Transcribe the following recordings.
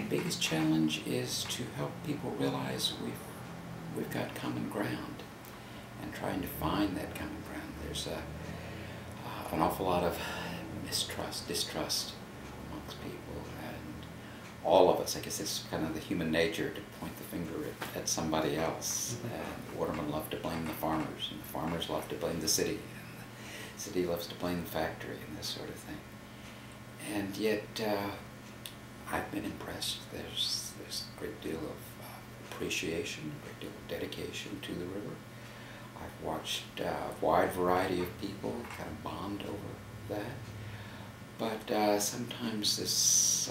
biggest challenge is to help people realize we've got common ground, and trying to find that common ground. There's an awful lot of distrust amongst people, and all of us. I guess it's kind of the human nature to point the finger at somebody else. And the watermen love to blame the farmers, and the farmers love to blame the city, and the city loves to blame the factory, and this sort of thing. And yet, I've been impressed. There's a great deal of appreciation, a great deal of dedication to the river. I've watched a wide variety of people kind of bond over that. But sometimes this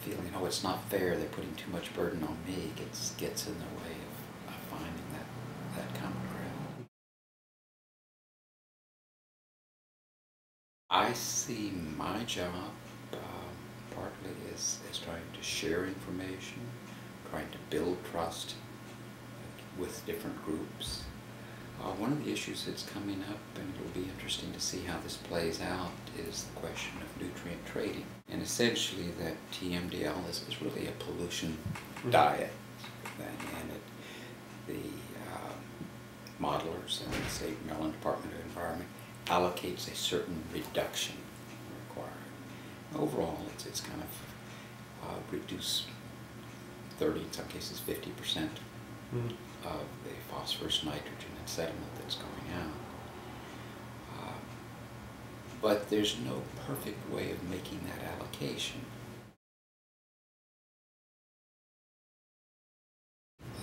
feeling, oh, it's not fair, they're putting too much burden on me, gets in the way of finding that common ground. I see my job partly as trying to share information, trying to build trust with different groups. One of the issues that's coming up, and it'll be interesting to see how this plays out, is the question of nutrient trading. And essentially that TMDL is really a pollution diet. And the modelers and the State of Maryland Department of Environment allocates a certain reduction required. Overall, it's kind of reduce 30, in some cases 50% of the phosphorus, nitrogen, and sediment that's going out. But there's no perfect way of making that allocation.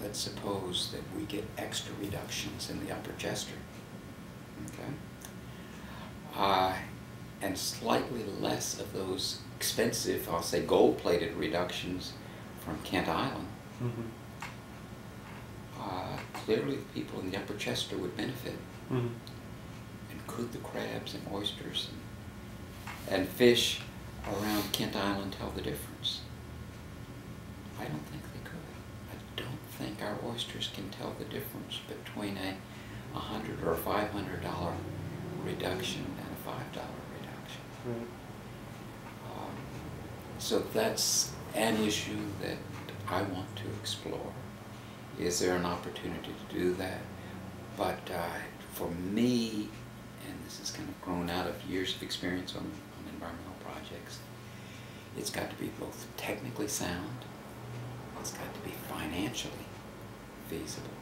Let's suppose that we get extra reductions in the upper Chester, okay? And slightly less of those expensive, I'll say gold-plated reductions from Kent Island. Clearly the people in the upper Chester would benefit. And could the crabs and oysters and fish around Kent Island tell the difference? I don't think they could. I don't think our oysters can tell the difference between a $100 or $500 reduction and a $5 reduction. So that's an issue that I want to explore. Is there an opportunity to do that? But for me, and this has kind of grown out of years of experience on environmental projects, it's got to be both technically sound, it's got to be financially feasible,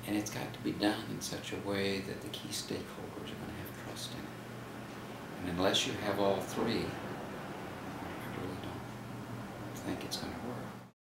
and it's got to be done in such a way that the key stakeholders are going to have trust in it. And unless you have all three, I really don't think it's going to work.